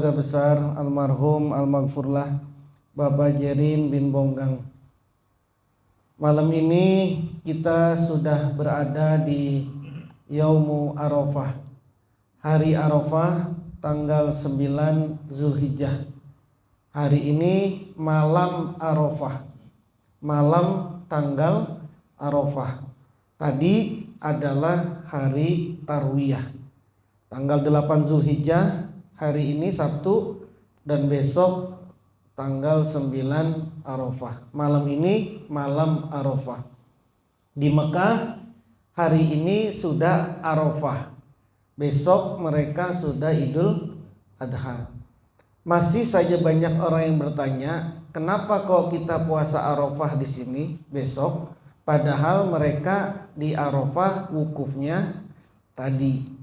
keluarga besar almarhum almaghfurlah Bapak Jerin bin Bonggang. Malam ini kita sudah berada di Yaumu Arafah, hari Arafah tanggal 9 Zulhijjah. Hari ini malam Arafah, malam tanggal Arafah. Tadi adalah hari Tarwiyah, tanggal 8 Zulhijjah. Hari ini Sabtu dan besok tanggal 9 Arafah. Malam ini malam Arafah. Di Mekah hari ini sudah Arafah. Besok mereka sudah Idul Adha. Masih saja banyak orang yang bertanya, kenapa kok kita puasa Arafah di sini besok? Padahal mereka di Arafah wukufnya tadi.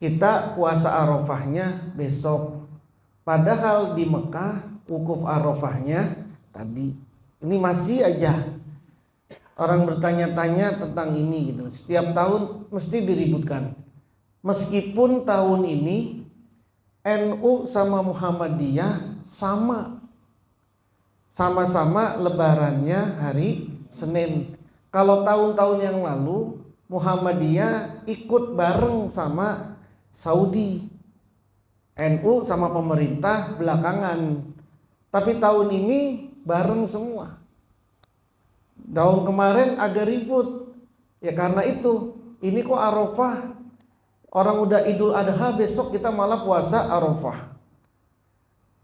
Kita puasa Arafahnya besok. Padahal di Mekah wukuf Arafahnya tadi. Ini masih aja orang bertanya-tanya tentang ini gitu. Setiap tahun mesti diributkan. Meskipun tahun ini NU sama Muhammadiyah sama-sama lebarannya hari Senin. Kalau tahun-tahun yang lalu Muhammadiyah ikut bareng sama Saudi, NU sama pemerintah belakangan. Tapi tahun ini bareng semua. Tahun kemarin agak ribut. Ya karena itu, ini kok Arafah, orang udah Idul Adha, besok kita malah puasa Arafah.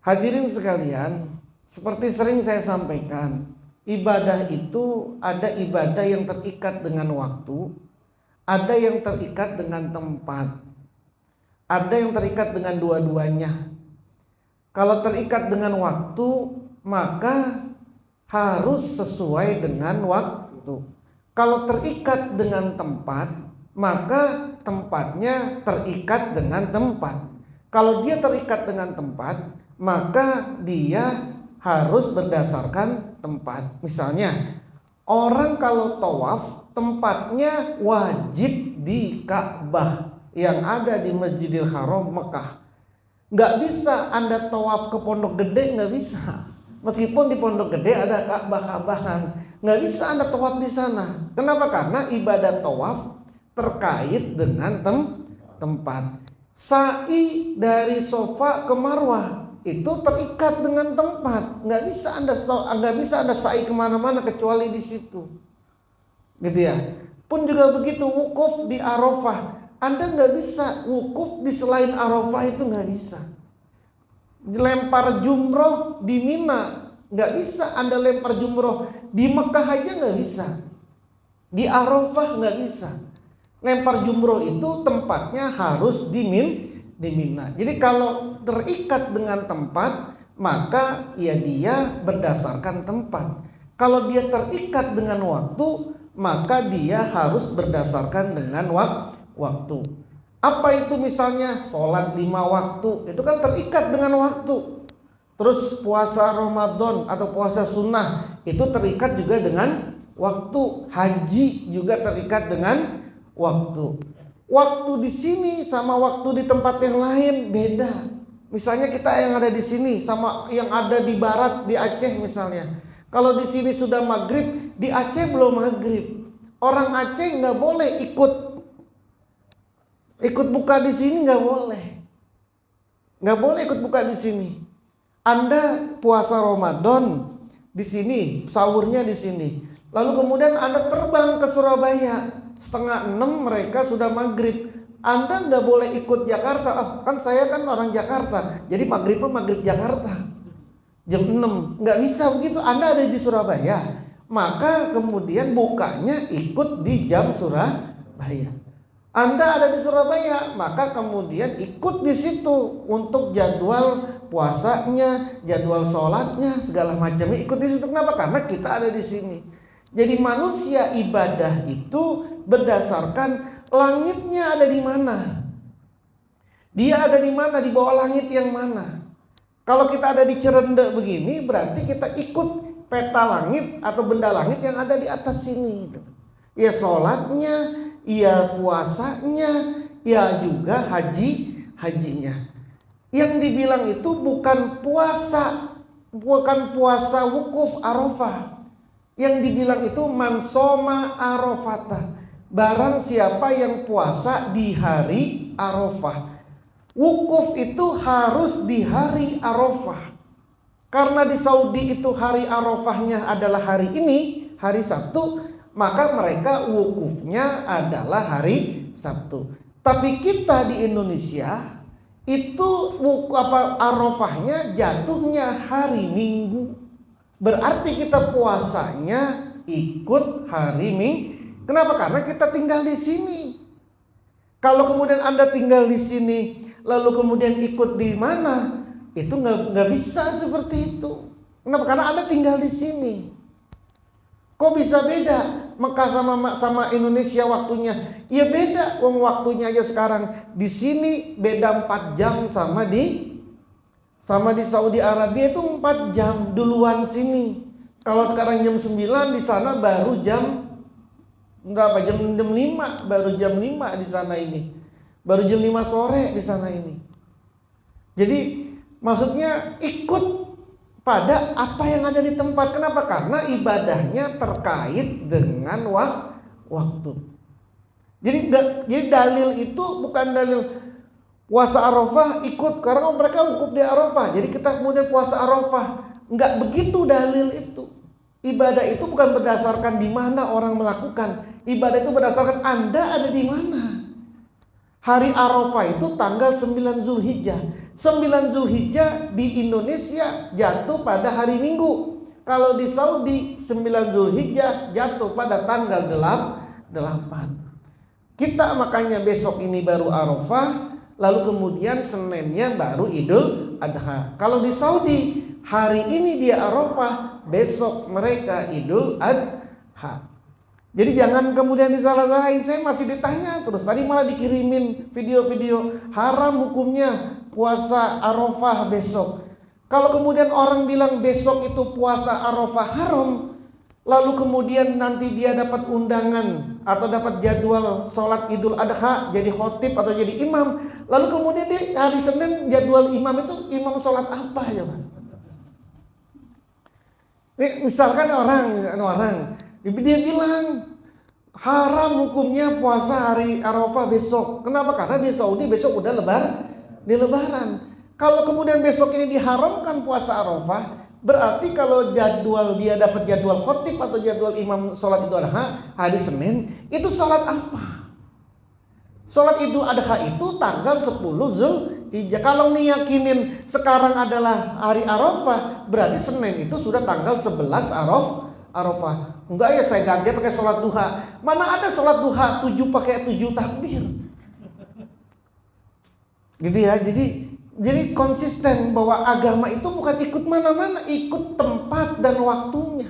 Hadirin sekalian, seperti sering saya sampaikan, ibadah itu ada ibadah yang terikat dengan waktu, ada yang terikat dengan tempat, ada yang terikat dengan dua-duanya. Kalau terikat dengan waktu, maka harus sesuai dengan waktu. Kalau terikat dengan tempat, maka tempatnya terikat dengan tempat. Kalau dia terikat dengan tempat, maka dia harus berdasarkan tempat. Misalnya, orang kalau tawaf, tempatnya wajib di Ka'bah yang ada di Masjidil Haram Mekah. Nggak bisa Anda tawaf ke Pondok Gede, nggak bisa. Meskipun di Pondok Gede ada Ka'bah-Ka'bahan, nggak bisa Anda tawaf di sana. Kenapa? Karena ibadah tawaf terkait dengan tempat. Sa'i dari Sofa ke Marwah itu terikat dengan tempat. Nggak bisa Anda sa'i kemana-mana kecuali di situ, gitu ya. Pun juga begitu wukuf di Arafah. Anda nggak bisa wukuf di selain Arafah, itu nggak bisa. Lempar jumroh di Mina nggak bisa Anda lempar jumroh di Mekah aja nggak bisa. Di Arafah nggak bisa. Lempar jumroh itu tempatnya harus di Mina. Jadi kalau terikat dengan tempat, maka ya dia berdasarkan tempat. Kalau dia terikat dengan waktu, maka dia harus berdasarkan dengan waktu. Apa itu misalnya sholat 5 waktu, itu kan terikat dengan waktu. Terus puasa Ramadan atau puasa sunnah itu terikat juga dengan waktu. Haji juga terikat dengan waktu. Waktu di sini sama waktu di tempat yang lain beda. Misalnya kita yang ada di sini sama yang ada di barat, di Aceh misalnya. Kalau di sini sudah maghrib, di Aceh belum maghrib. Orang Aceh nggak boleh ikut buka di sini, nggak boleh ikut buka di sini. Anda puasa Ramadan di sini, sahurnya di sini, lalu kemudian Anda terbang ke Surabaya, 5:30 mereka sudah maghrib. Anda nggak boleh ikut Jakarta. Kan saya kan orang Jakarta, jadi maghrib Jakarta jam 6, nggak bisa begitu. Anda ada di Surabaya, maka kemudian bukanya ikut di jam Surabaya. Anda ada di Surabaya, maka kemudian ikut di situ untuk jadwal puasanya, jadwal sholatnya, segala macamnya ikut di situ. Kenapa? Karena kita ada di sini. Jadi manusia ibadah itu berdasarkan langitnya ada di mana. Dia ada di mana, di bawah langit yang mana. Kalau kita ada di Cirende begini, berarti kita ikut peta langit atau benda langit yang ada di atas sini. Ya sholatnya, ya puasanya, ya juga hajinya. Yang dibilang itu bukan puasa wukuf Arafah. Yang dibilang itu mansoma Arafata, barang siapa yang puasa di hari Arafah. Wukuf itu harus di hari Arafah. Karena di Saudi itu hari Arafahnya adalah hari ini, hari Sabtu, maka mereka wukufnya adalah hari Sabtu. Tapi kita di Indonesia itu Arafahnya jatuhnya hari Minggu. Berarti kita puasanya ikut hari Minggu. Kenapa? Karena kita tinggal di sini. Kalau kemudian Anda tinggal di sini, lalu kemudian ikut di mana? Itu nggak bisa seperti itu. Kenapa? Karena Anda tinggal di sini. Kok bisa beda Mekah sama Indonesia waktunya? Ya beda. Waktunya aja sekarang di sini beda 4 jam sama di Saudi Arabia itu 4 jam duluan sini. Kalau sekarang jam 9 di sana baru jam berapa? Jam 5, baru jam 5 di sana ini. Baru jam 5 sore di sana ini. Jadi maksudnya ikut pada apa yang ada di tempat. Kenapa? Karena ibadahnya terkait dengan waktu. Jadi dalil itu bukan dalil puasa Arafah ikut karena mereka wukuf di Arafah. Jadi kita kemudian puasa Arafah. Enggak begitu dalil itu. Ibadah itu bukan berdasarkan di mana orang melakukan. Ibadah itu berdasarkan Anda ada di mana. Hari Arafah itu tanggal 9 Zulhijjah. 9 Zulhijjah di Indonesia jatuh pada hari Minggu. Kalau di Saudi 9 Zulhijjah jatuh pada tanggal 8. Kita makanya besok ini baru Arafah, lalu kemudian Seninnya baru Idul Adha. Kalau di Saudi hari ini dia Arafah, besok mereka Idul Adha. Jadi jangan kemudian disalah-salahin. Saya masih ditanya terus. Tadi malah dikirimin video-video haram hukumnya puasa Arafah besok. Kalau kemudian orang bilang besok itu puasa Arafah haram, lalu kemudian nanti dia dapat undangan atau dapat jadwal sholat Idul Adha jadi khotib atau jadi imam, lalu kemudian dia hari Senin jadwal imam itu imam sholat apa ya Pak? Misalkan orang dia bilang haram hukumnya puasa hari Arafah besok. Kenapa? Karena di Saudi besok udah lebaran. Kalau kemudian besok ini diharamkan puasa Arafah, berarti kalau jadwal dia dapat jadwal khotib atau jadwal imam sholat Idul Adha hari Senin, itu sholat apa? Sholat Idul Adha itu tanggal 10 Zulhijjah. Kalau meyakinin sekarang adalah hari Arafah, berarti Senin itu sudah tanggal 11 Arafah. Enggak ya, saya ganti pakai sholat duha. Mana ada sholat duha 7 pakai 7 takbir. Gitu ya. Jadi konsisten bahwa agama itu bukan ikut mana-mana, ikut tempat dan waktunya.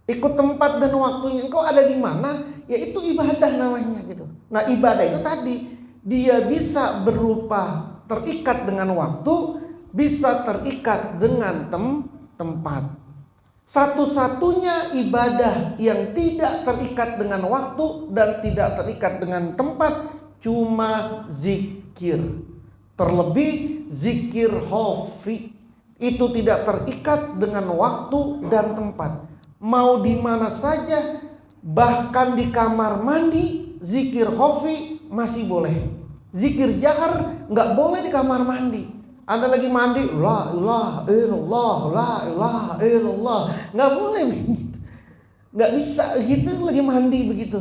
Ikut tempat dan waktunya. Engkau ada di mana? Ya itu ibadah namanya gitu. Nah, ibadah itu tadi dia bisa berupa terikat dengan waktu, bisa terikat dengan tempat. Satu-satunya ibadah yang tidak terikat dengan waktu dan tidak terikat dengan tempat cuma zikir. Terlebih zikir khafi itu tidak terikat dengan waktu dan tempat. Mau di mana saja, bahkan di kamar mandi zikir khafi masih boleh. Zikir jahar nggak boleh di kamar mandi. Anda lagi mandi, la ilaha illallah, la ilaha illallah, nggak boleh begitu, nggak bisa gitu lagi mandi begitu.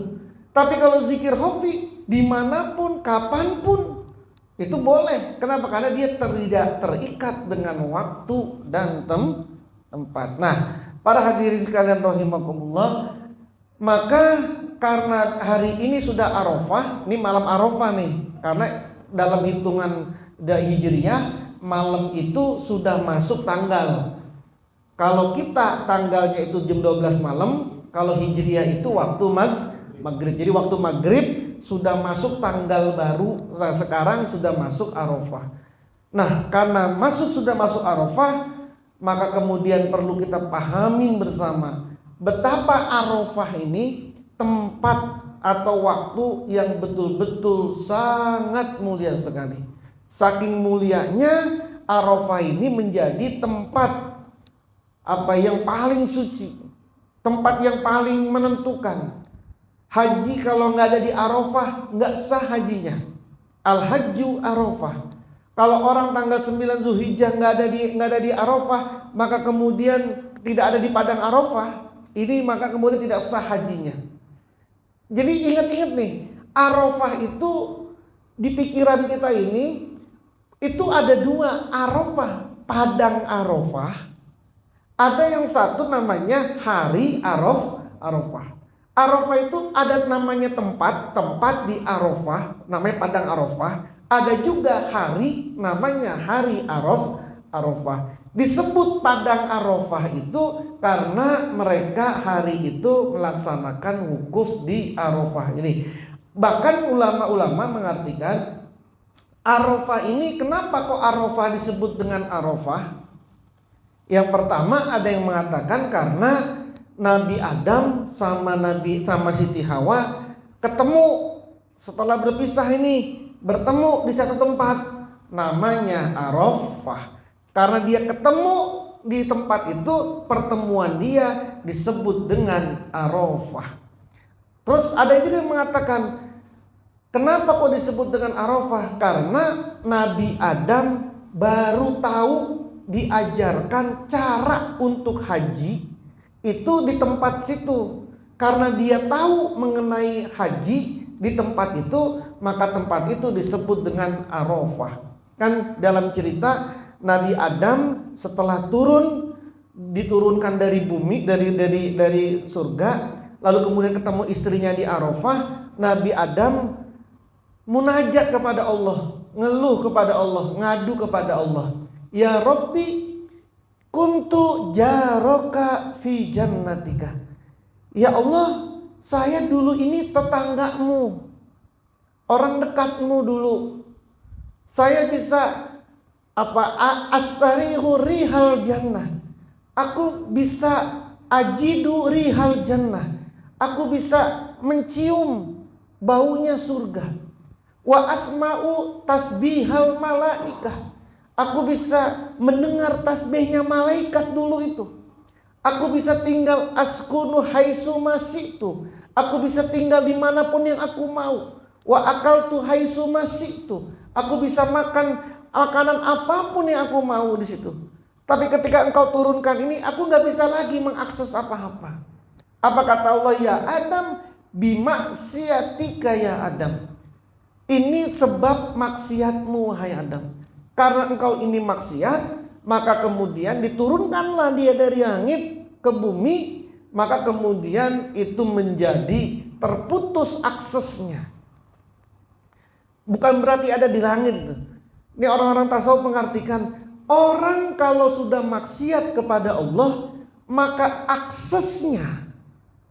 Tapi kalau zikir khafi dimanapun, kapanpun itu boleh. Kenapa? Karena dia tidak terikat dengan waktu dan tempat. Nah, para hadirin sekalian rahimakumullah, maka karena hari ini sudah Arafah, ini malam Arafah nih, karena dalam hitungan Hijriyah malam itu sudah masuk tanggal. Kalau kita tanggalnya itu jam 12 malam, kalau Hijriyah itu waktu maghrib. Jadi waktu maghrib sudah masuk tanggal baru. Nah, sekarang sudah masuk Arafah. Nah, karena sudah masuk Arafah, maka kemudian perlu kita pahami bersama betapa Arafah ini tempat atau waktu yang betul-betul sangat mulia sekali. Saking mulianya Arafah ini menjadi tempat yang paling suci, tempat yang paling menentukan. Haji kalau nggak ada di Arafah nggak sah hajinya. Al-Hajju Arafah. Kalau orang tanggal 9 Zulhijjah nggak ada di Arafah, maka kemudian tidak ada di padang Arafah, ini maka kemudian tidak sah hajinya. Jadi ingat-ingat nih, Arafah itu di pikiran kita ini itu ada dua Arafah, padang Arafah. Ada yang satu namanya hari Arafah. Arafah itu ada namanya tempat di Arafah, namanya padang Arafah. Ada juga hari namanya hari Arafah. Disebut padang Arafah itu karena mereka hari itu melaksanakan wukuf di Arafah ini. Bahkan ulama-ulama mengartikan Arafah ini, kenapa kok Arafah disebut dengan Arafah? Yang pertama ada yang mengatakan karena Nabi Adam sama Siti Hawa ketemu setelah berpisah ini, bertemu di satu tempat namanya Arafah. Karena dia ketemu di tempat itu, pertemuan dia disebut dengan Arafah. Terus ada juga yang mengatakan, kenapa kok disebut dengan Arafah? Karena Nabi Adam baru tahu, diajarkan cara untuk haji itu di tempat situ. Karena dia tahu mengenai haji di tempat itu, maka tempat itu disebut dengan Arafah. Kan dalam cerita Nabi Adam setelah diturunkan dari bumi, dari surga, lalu kemudian ketemu istrinya di Arafah, Nabi Adam munajat kepada Allah, ngeluh kepada Allah, ngadu kepada Allah. Ya Rabbi, kuntu jaroka fi jannatika. Ya Allah, saya dulu ini tetanggamu, orang dekatmu dulu. Saya bisa astarihu rihal jannah. Aku bisa ajidu rihal jannah. Aku bisa mencium baunya surga. Wa asma'u tasbihal malaikah. Aku bisa mendengar tasbihnya malaikat dulu itu. Aku bisa tinggal askunu haitsu masitu. Aku bisa tinggal dimanapun yang aku mau. Wa akaltu haitsu masitu. Aku bisa makan makanan apapun yang aku mau di situ. Tapi ketika engkau turunkan ini, aku nggak bisa lagi mengakses apa-apa. Apa kata Allah? Ya Adam, bimaksiatika ya Adam. Ini sebab maksiatmu wahai Adam. Karena engkau ini maksiat, maka kemudian diturunkanlah dia dari langit ke bumi, maka kemudian itu menjadi terputus aksesnya. Bukan berarti ada di langit. Ini orang-orang tasawuf mengartikan, orang kalau sudah maksiat kepada Allah, maka aksesnya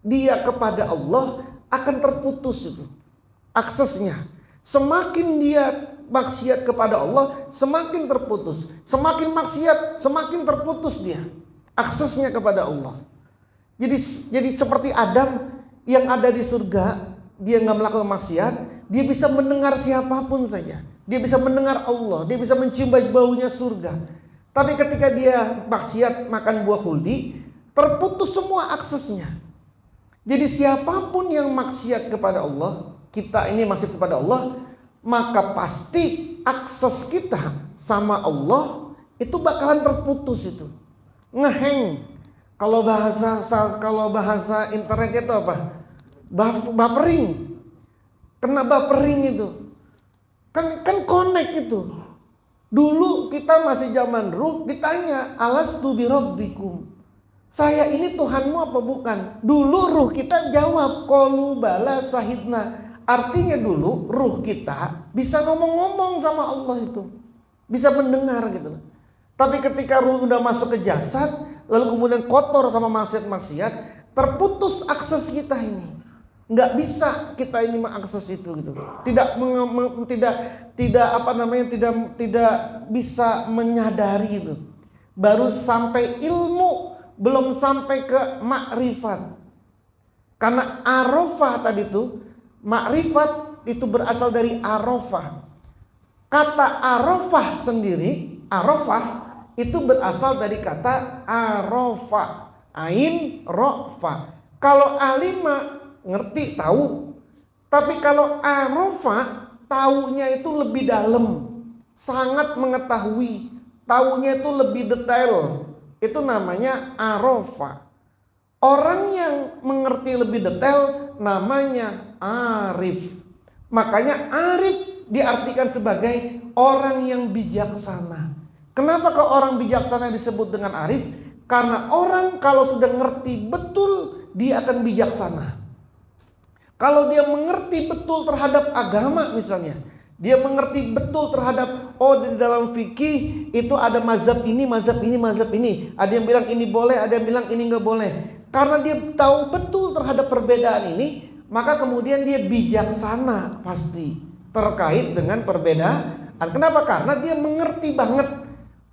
dia kepada Allah akan terputus itu. Aksesnya. Semakin dia maksiat kepada Allah, semakin terputus. Semakin maksiat, semakin terputus dia aksesnya kepada Allah. Jadi seperti Adam yang ada di surga, dia nggak melakukan maksiat, dia bisa mendengar siapapun saja. Dia bisa mendengar Allah, dia bisa mencium baunya surga. Tapi ketika dia maksiat makan buah huldi, terputus semua aksesnya. Jadi siapapun yang maksiat kepada Allah, kita ini maksiat kepada Allah, maka pasti akses kita sama Allah itu bakalan terputus itu. Ngeheng. Kalau bahasa internetnya itu apa? Buffering. Kena buffering itu. Kan connect itu. Dulu kita masih zaman ruh, ditanya, alastu birabbikum. Saya ini Tuhanmu apa bukan? Dulu ruh kita jawab, qalu bala sahidna. Artinya dulu ruh kita bisa ngomong-ngomong sama Allah itu. Bisa mendengar gitu. Tapi ketika ruh udah masuk ke jasad, lalu kemudian kotor sama maksiat-maksiat, terputus akses kita ini. Nggak bisa kita ini mengakses itu gitu. Tidak bisa menyadari itu. Baru sampai ilmu, belum sampai ke makrifat. Karena arafah tadi itu, makrifat itu berasal dari arafah. Kata Arafah sendiri, Arafah itu berasal dari kata Arafa, ain rofa. Kalau alima ngerti tahu, tapi kalau Arafa taunya itu lebih dalam, sangat mengetahui, taunya itu lebih detail. Itu namanya Arafa. Orang yang mengerti lebih detail namanya arif. Makanya arif diartikan sebagai orang yang bijaksana. Kenapa kok orang bijaksana disebut dengan arif? Karena orang kalau sudah ngerti betul, dia akan bijaksana. Kalau dia mengerti betul terhadap agama misalnya, dia mengerti betul terhadap, oh di dalam fikih itu ada mazhab ini, mazhab ini, mazhab ini. Ada yang bilang ini boleh, ada yang bilang ini nggak boleh. Karena dia tahu betul terhadap perbedaan ini, maka kemudian dia bijaksana pasti terkait dengan perbedaan. Kenapa? Karena dia mengerti banget.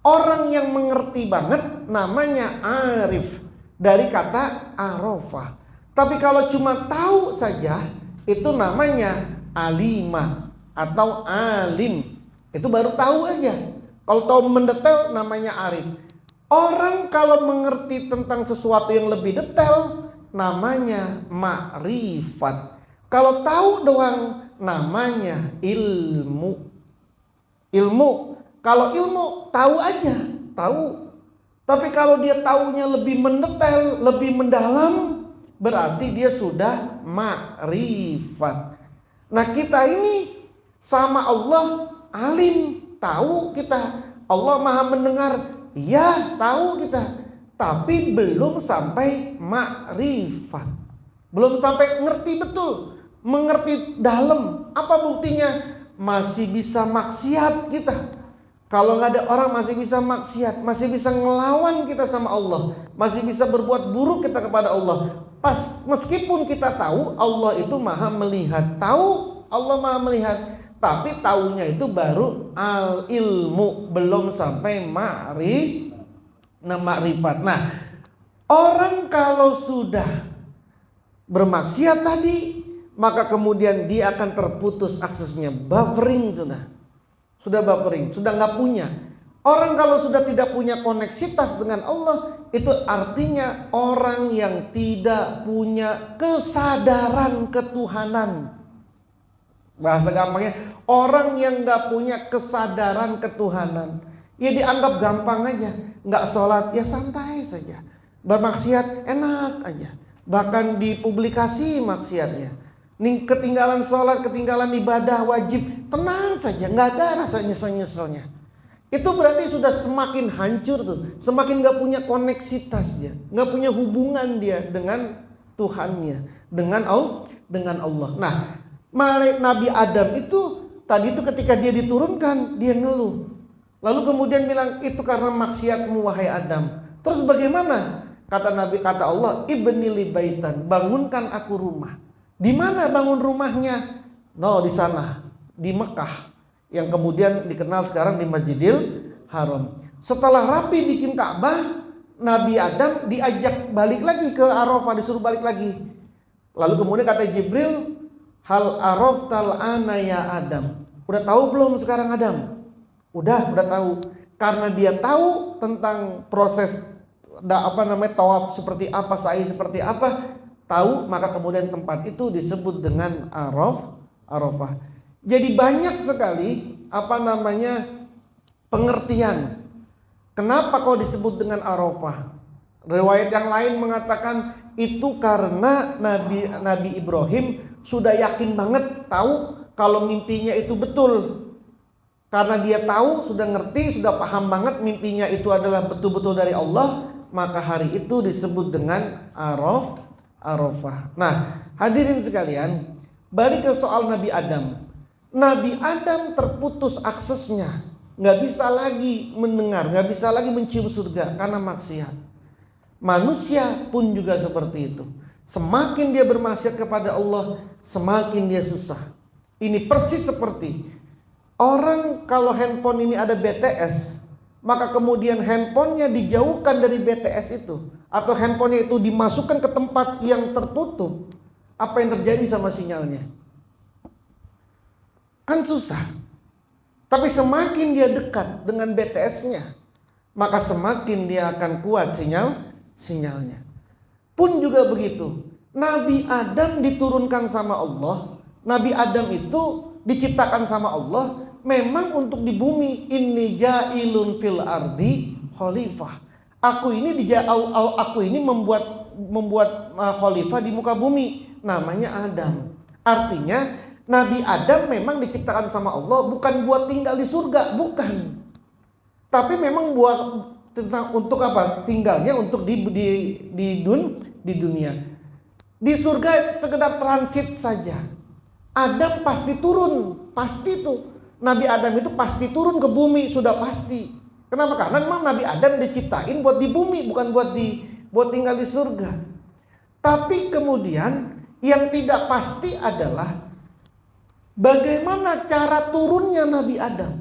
Orang yang mengerti banget namanya arif, dari kata arafah. Tapi kalau cuma tahu saja, itu namanya alimah atau alim. Itu baru tahu aja. Kalau tahu mendetail namanya arif. Orang kalau mengerti tentang sesuatu yang lebih detail namanya ma'rifat. Kalau tahu doang namanya ilmu. Ilmu. Kalau ilmu tahu aja, tahu. Tapi kalau dia tahunya lebih mendetail, lebih mendalam, berarti dia sudah ma'rifat. Nah, kita ini sama Allah alim, tahu kita. Allah Maha mendengar, iya tahu kita. Tapi belum sampai ma'rifat. Belum sampai ngerti betul, mengerti dalam. Apa buktinya? Masih bisa maksiat kita. Kalau nggak ada orang masih bisa maksiat, masih bisa ngelawan kita sama Allah, masih bisa berbuat buruk kita kepada Allah. Meskipun kita tahu Allah itu Maha melihat, tahu Allah Maha melihat, tapi taunya itu baru al ilmu, belum sampai ma'rifat. Nah, orang kalau sudah bermaksiat tadi, maka kemudian dia akan terputus aksesnya, buffering sudah buffering, sudah nggak punya. Orang kalau sudah tidak punya koneksitas dengan Allah, itu artinya orang yang tidak punya kesadaran ketuhanan. Bahasa gampangnya, orang yang nggak punya kesadaran ketuhanan, ya dianggap gampang aja. Nggak sholat, ya santai saja. Bermaksiat, enak aja. Bahkan dipublikasi maksiatnya. Ketinggalan sholat, ketinggalan ibadah wajib, tenang saja, nggak ada rasa nyesel-nyeselnya. Itu berarti sudah semakin hancur tuh, semakin nggak punya koneksitas dia, nggak punya hubungan dia dengan Tuhannya, dengan Allah. Nah, Nabi Adam itu tadi itu ketika dia diturunkan, dia ngeluh. Lalu kemudian bilang, itu karena maksiatmu wahai Adam. Terus bagaimana? Kata Allah, ibni li baitan, bangunkan aku rumah. Di mana bangun rumahnya? Di sana, di Mekah, yang kemudian dikenal sekarang di Masjidil Haram. Setelah rapi bikin Ka'bah, Nabi Adam diajak balik lagi ke Arafah, disuruh balik lagi. Lalu kemudian kata Jibril, hal araftal ana ya Adam. Udah tahu belum sekarang Adam? Udah tahu. Karena dia tahu tentang proses tawaf seperti apa, sa'i seperti apa, tahu, maka kemudian tempat itu disebut dengan Arafah. Jadi banyak sekali pengertian. Kenapa kau disebut dengan Arafah? Riwayat yang lain mengatakan itu karena Nabi Ibrahim sudah yakin banget tahu kalau mimpinya itu betul. Karena dia tahu, sudah ngerti, sudah paham banget mimpinya itu adalah betul-betul dari Allah, maka hari itu disebut dengan Arafah. Nah, hadirin sekalian, balik ke soal Nabi Adam. Nabi Adam terputus aksesnya, nggak bisa lagi mendengar, nggak bisa lagi mencium surga karena maksiat. Manusia pun juga seperti itu. Semakin dia bermaksiat kepada Allah, semakin dia susah. Ini persis seperti orang kalau handphone ini ada BTS, maka kemudian handphonenya dijauhkan dari BTS itu, atau handphonenya itu dimasukkan ke tempat yang tertutup, apa yang terjadi sama sinyalnya? Kan susah. Tapi semakin dia dekat dengan BTS-nya, maka semakin dia akan kuat sinyalnya. Pun juga begitu. Nabi Adam diturunkan sama Allah. Nabi Adam itu diciptakan sama Allah memang untuk di bumi. Inni ja'ilun fil ardi khalifah. Aku ini membuat khalifah di muka bumi. Namanya Adam. Artinya Nabi Adam memang diciptakan sama Allah bukan buat tinggal di surga, bukan. Tapi memang untuk apa? Tinggalnya untuk di dunia. Di surga sekedar transit saja. Adam pasti turun, pasti tuh. Nabi Adam itu pasti turun ke bumi, sudah pasti. Kenapa? Karena memang Nabi Adam diciptain buat di bumi, bukan buat tinggal di surga. Tapi kemudian yang tidak pasti adalah bagaimana cara turunnya Nabi Adam.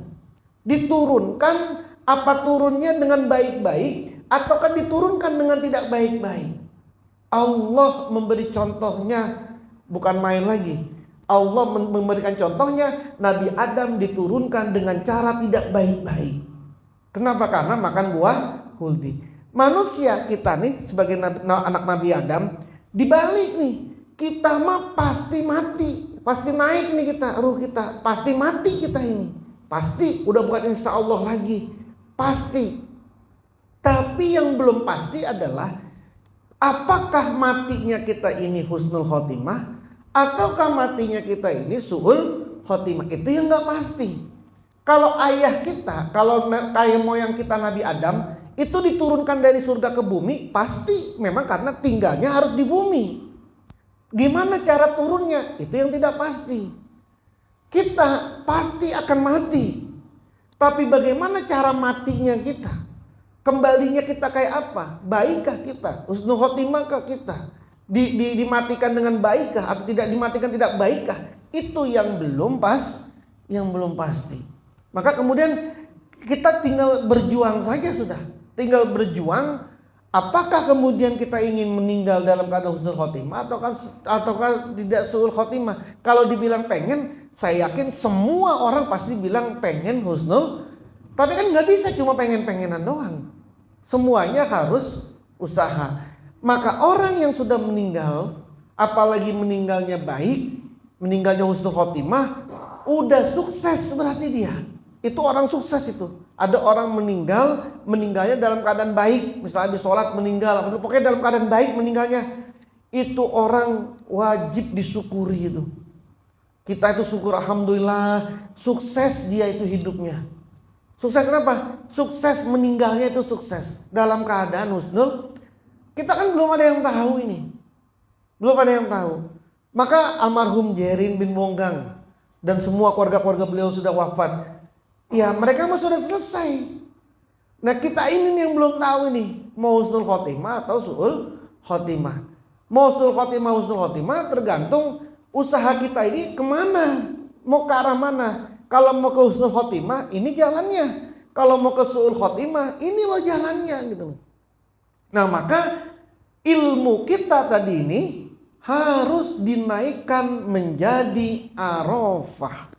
Diturunkan apa turunnya dengan baik-baik ataukah diturunkan dengan tidak baik-baik? Allah memberi contohnya bukan main lagi. Allah memberikan contohnya, Nabi Adam diturunkan dengan cara tidak baik-baik. Kenapa? Karena makan buah khuldi. Manusia kita nih sebagai anak Nabi Adam dibalik nih. Kita mah pasti mati, pasti naik nih kita, ruh kita, pasti mati kita ini. Pasti, udah bukan insya Allah lagi. Pasti. Tapi yang belum pasti adalah apakah matinya kita ini husnul khotimah ataukah matinya kita ini su'ul khotimah. Itu yang gak pasti. Kalau ayah kita, kalau kayak moyang kita Nabi Adam itu diturunkan dari surga ke bumi, pasti memang karena tinggalnya harus di bumi. Gimana cara turunnya? Itu yang tidak pasti. Kita pasti akan mati. Tapi bagaimana cara matinya kita? Kembalinya kita kayak apa? Baikkah kita? Husnul khotimahkah kita? Dimatikan dengan baikkah atau tidak dimatikan tidak baikkah? Itu yang belum pasti. Maka kemudian kita tinggal berjuang saja sudah. Tinggal berjuang. Apakah kemudian kita ingin meninggal dalam keadaan husnul khotimah ataukah tidak su'ul khotimah? Kalau dibilang pengen, saya yakin semua orang pasti bilang pengen husnul. Tapi kan nggak bisa cuma pengen-pengenan doang. Semuanya harus usaha. Maka orang yang sudah meninggal, apalagi meninggalnya baik, meninggalnya husnul khotimah, udah sukses berarti dia. Itu orang sukses itu. Ada orang meninggalnya dalam keadaan baik. Misalnya di sholat meninggal, pokoknya dalam keadaan baik meninggalnya. Itu orang wajib disyukuri itu. Kita itu syukur alhamdulillah, sukses dia itu hidupnya. Sukses kenapa? Sukses meninggalnya itu sukses. Dalam keadaan husnul. Kita kan belum ada yang tahu ini. Belum ada yang tahu. Maka almarhum Jerin bin Wonggang dan semua keluarga-keluarga beliau sudah wafat. Ya mereka mah sudah selesai. Nah kita ini yang belum tahu ini. Mau husnul khotimah atau su'ul khotimah. Mau husnul khotimah tergantung usaha kita ini kemana. Mau ke arah mana. Kalau mau ke husnul khotimah ini jalannya. Kalau mau ke su'ul khotimah ini loh jalannya gitu. Nah maka ilmu kita tadi ini harus dinaikkan menjadi arafah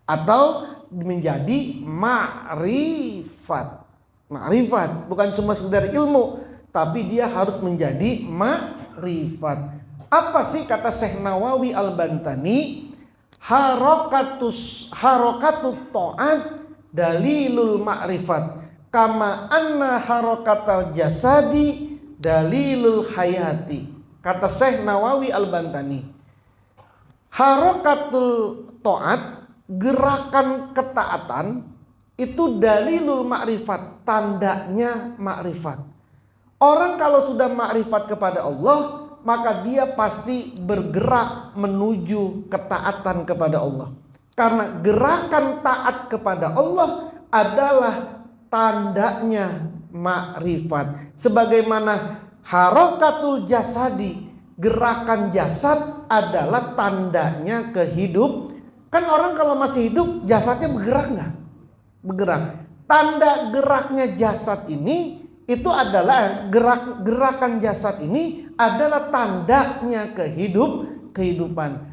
atau menjadi ma'rifat. Ma'rifat bukan cuma sekedar ilmu, tapi dia harus menjadi ma'rifat. Apa sih kata Syekh Nawawi Al-Bantani? Harakatut ta'at dalilul ma'rifat. Kama anna harakatal jasadi dalilul hayati. Kata Syekh Nawawi Al-Bantani, harakatul ta'at, gerakan ketaatan itu dalilul ma'rifat, tandanya ma'rifat. Orang kalau sudah ma'rifat kepada Allah, maka dia pasti bergerak menuju ketaatan kepada Allah. Karena gerakan taat kepada Allah adalah tandanya ma'rifat. Sebagaimana harakatul jasadi, gerakan jasad adalah tandanya kehidupan. Kan orang kalau masih hidup jasadnya bergerak nggak? Bergerak. Tanda geraknya jasad ini itu adalah gerakan jasad ini adalah tandanya kehidupan.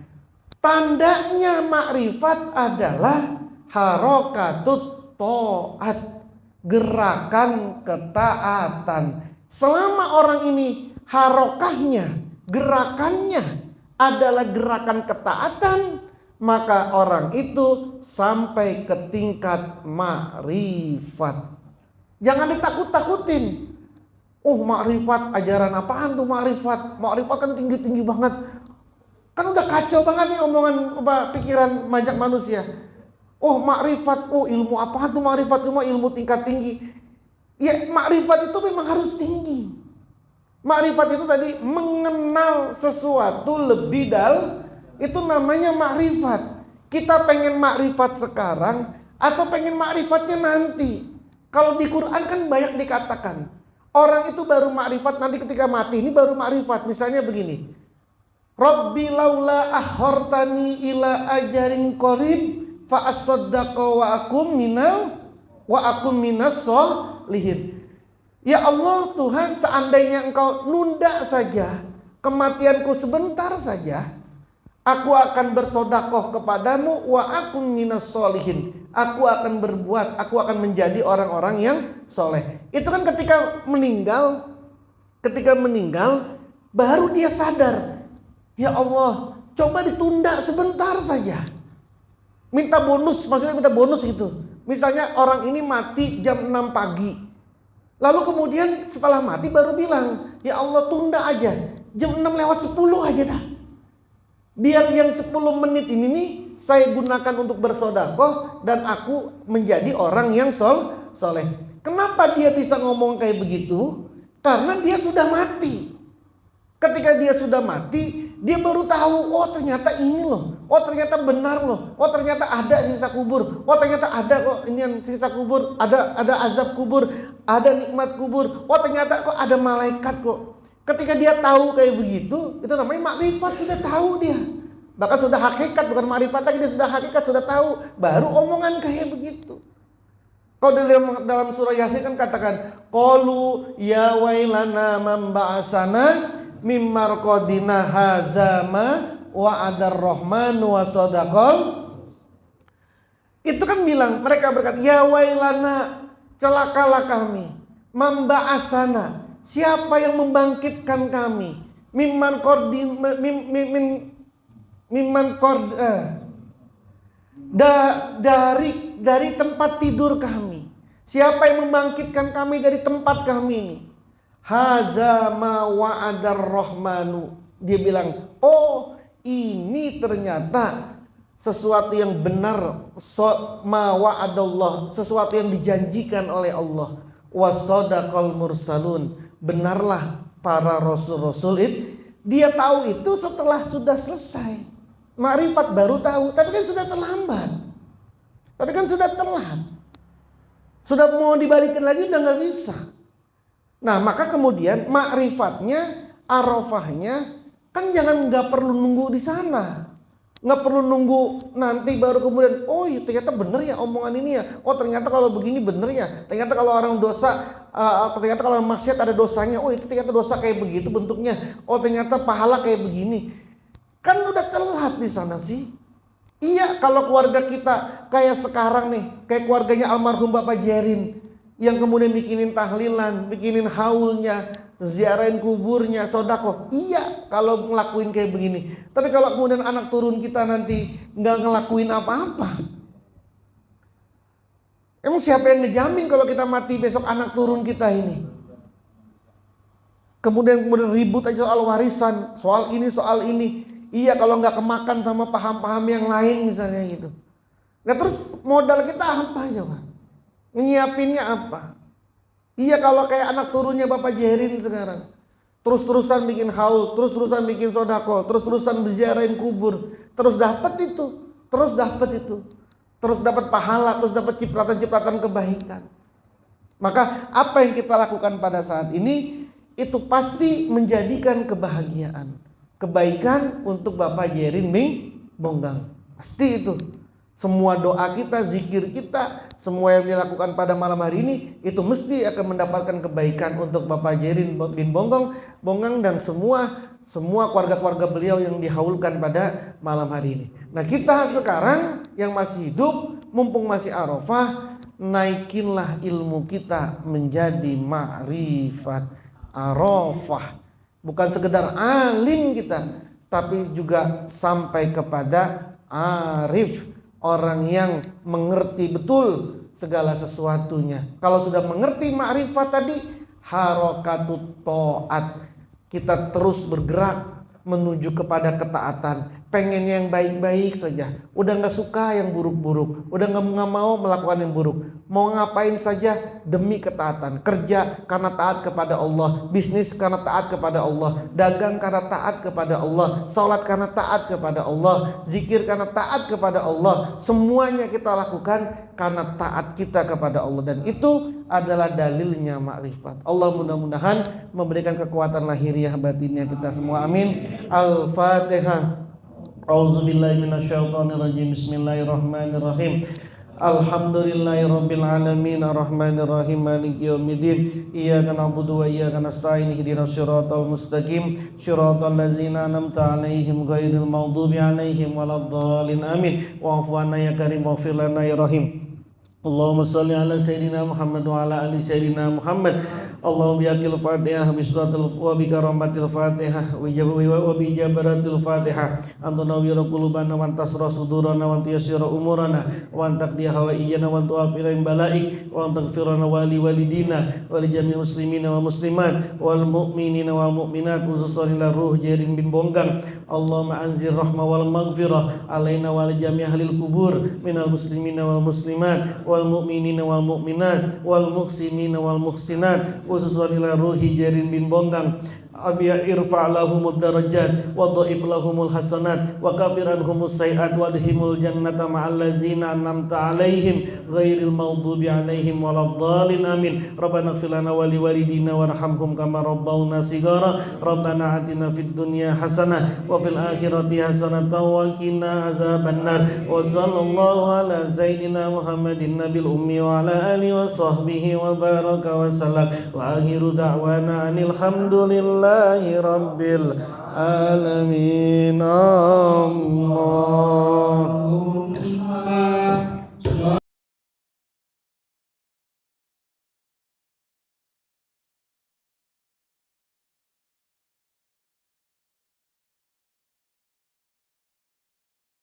Tandanya makrifat adalah harokatut to'at, gerakan ketaatan. Selama orang ini harokahnya, gerakannya adalah gerakan ketaatan, maka orang itu sampai ke tingkat ma'rifat. Jangan ditakut-takutin. Oh, ma'rifat, ajaran apaan tuh ma'rifat? Ma'rifat kan tinggi-tinggi banget. Kan udah kacau banget nih omongan pikiran banyak manusia. Oh, ma'rifat, oh ilmu apaan tuh ma'rifat? Cuma ilmu tingkat tinggi. Ya, ma'rifat itu memang harus tinggi. Ma'rifat itu tadi mengenal sesuatu lebih dalam, itu namanya ma'rifat. Kita pengen ma'rifat sekarang atau pengen ma'rifatnya nanti. Kalau di Quran kan banyak dikatakan orang itu baru ma'rifat nanti ketika mati, ini baru ma'rifat. Misalnya begini, Rabbi laula akhortani ila ajarin qarib fa asaddaqa wa akum minas sholihin. Ya Allah Tuhan, seandainya engkau nunda saja kematianku sebentar saja, aku akan bersodakoh kepadamu, wa akum minas sholihin. Aku akan berbuat, aku akan menjadi orang-orang yang soleh. Itu kan ketika meninggal baru dia sadar, ya Allah, coba ditunda sebentar saja. Minta bonus, maksudnya minta bonus gitu. Misalnya orang ini mati jam 6 pagi. Lalu kemudian setelah mati baru bilang, ya Allah tunda aja, jam 6 lewat 10 aja dah. Biar yang 10 menit ini nih saya gunakan untuk bersodakoh dan aku menjadi orang yang soleh. Kenapa dia bisa ngomong kayak begitu? Karena dia sudah mati. Ketika dia sudah mati, dia baru tahu, oh ternyata ini loh, oh ternyata benar loh, oh ternyata ada sisa kubur, oh ternyata ada kok ini yang sisa kubur, ada azab kubur, ada nikmat kubur, oh ternyata kok ada malaikat kok. Ketika dia tahu kayak begitu, itu namanya makrifat, sudah tahu dia. Bahkan sudah hakikat, bukan makrifat lagi, dia sudah hakikat, sudah tahu, baru omongan kayak begitu. Kalau dalam surah Yasin kan katakan, qalu ya wailana man ba'asana mimmar qadina hazama wa adar rahmanu wa sadaqal. Itu kan bilang, mereka berkata, ya wailana, celakalah kami, memba'asana, siapa yang membangkitkan kami, dari tempat tidur kami. Siapa yang membangkitkan kami dari tempat kami ini? Hazama wa'adar rahmanu. Dia bilang, oh ini ternyata sesuatu yang benar, ma wa'adallah, sesuatu yang dijanjikan oleh Allah. Wasadaqal mursalun, benarlah para rasul-rasul itu. Dia tahu itu setelah sudah selesai. Makrifat baru tahu, tapi kan sudah terlambat. Tapi kan sudah telat. Sudah mau dibalikin lagi udah nggak bisa. Nah maka kemudian makrifatnya, arafahnya kan jangan nggak perlu nunggu di sana, nggak perlu nunggu nanti baru kemudian oh ya, ternyata bener ya omongan ini ya, oh ternyata kalau begini bener ya, ternyata kalau orang dosa ternyata kalau maksiat ada dosanya, oh itu ternyata dosa kayak begitu bentuknya, oh ternyata pahala kayak begini. Kan udah telat di sana sih. Iya, kalau keluarga kita kayak sekarang nih, kayak keluarganya almarhum Bapak Jerin yang kemudian bikinin tahlilan, bikinin haulnya, ziarahin kuburnya, sodako. Iya, kalau ngelakuin kayak begini. Tapi kalau kemudian anak turun kita nanti nggak ngelakuin apa-apa, emang siapa yang ngejamin kalau kita mati besok anak turun kita ini? Kemudian ribut aja soal warisan, soal ini, soal ini. Iya, kalau nggak kemakan sama paham-paham yang lain misalnya gitu. Nah terus modal kita apa coba? Nyiapinnya apa? Iya, kalau kayak anak turunnya Bapak Jerin sekarang, terus-terusan bikin haul, terus-terusan bikin sodako, terus-terusan berziarahin kubur, terus dapat itu, terus dapat pahala, terus dapat cipratan-cipratan kebaikan. Maka apa yang kita lakukan pada saat ini itu pasti menjadikan kebahagiaan, kebaikan untuk Bapak Jerin Ming Bonggang. Pasti itu. Semua doa kita, zikir kita, semua yang dilakukan pada malam hari ini itu mesti akan mendapatkan kebaikan untuk Bapak Jerin bin Bonggang dan semua keluarga-keluarga beliau yang dihaulkan pada malam hari ini. Nah kita sekarang yang masih hidup mumpung masih Arafah, naikinlah ilmu kita menjadi ma'rifat Arafah. Bukan sekedar alim kita, tapi juga sampai kepada arif, orang yang mengerti betul segala sesuatunya. Kalau sudah mengerti ma'rifat tadi, harokatut ta'at, kita terus bergerak menuju kepada ketaatan. Pengen yang baik-baik saja, udah gak suka yang buruk-buruk, udah gak mau melakukan yang buruk, mau ngapain saja demi ketaatan. Kerja karena taat kepada Allah, bisnis karena taat kepada Allah, dagang karena taat kepada Allah, sholat karena taat kepada Allah, zikir karena taat kepada Allah. Semuanya kita lakukan karena taat kita kepada Allah, dan itu adalah dalilnya makrifat. Allah mudah-mudahan memberikan kekuatan lahiriah batinnya kita semua, amin. Al-Fatihah. A'udzubillahi minasyaitonirrajim. Bismillahirrahmanirrahim. Alhamdulillahirabbil alamin arrahmanirrahim maliki yaumiddin iyyaka na'budu wa iyyaka nasta'in ihdinas siratal mustaqim siratal ladzina an'amta 'alaihim ghairil maghdubi 'alaihim waladdallin amin. Wa'fu 'anna ya karim waghfir lana ya rahim. Allahumma shalli ala sayyidina Muhammad wa ala ali sayyidina Muhammad. Allahumma biaqil Fatihah bisratil wa bi karamatil Fatihah wa bi jabaratil Fatihah anta nawwira qulubana wa antasra sudurana wa antasyira umurana wa antaqdi hawaijana wa tu'afira balaik wa antaghfirana wa li walidina wa li jami'il muslimina wa muslimat wal mu'minina wal mu'minat khususan ila ruh Jairin bin Bonggang. Allahumma anzil rahmah wal maghfirah alaina wa li jami' ahlil kubur minal muslimina wal muslimat wal mu'minina wal mu'minat wal muhsinina wal muhsinat khususan ila ruhi Jairin bin Bonggang. Abiya irfa' lahumud darajat wa dhaif lahumul hasanat wa kafir anhumus sayiat wa adhimul jannata ma'al ladzina an'amta 'alaihim ghairil maghdubi 'alaihim waladdallin amin. Rabbana ighfir lana wa liwalidina warhamhum kama rabbawna shighara. Rabbana atina fid dunya hasanah wa fil akhirati hasanatan wa qina azabannar. Wa sallallahu ala sayyidina Muhammadin nabil ummi wa ala alihi wa sahbihi wa baraka wa sallam. Wa akhiru da'wana anil hamdulillah Rabbil alamin. Allah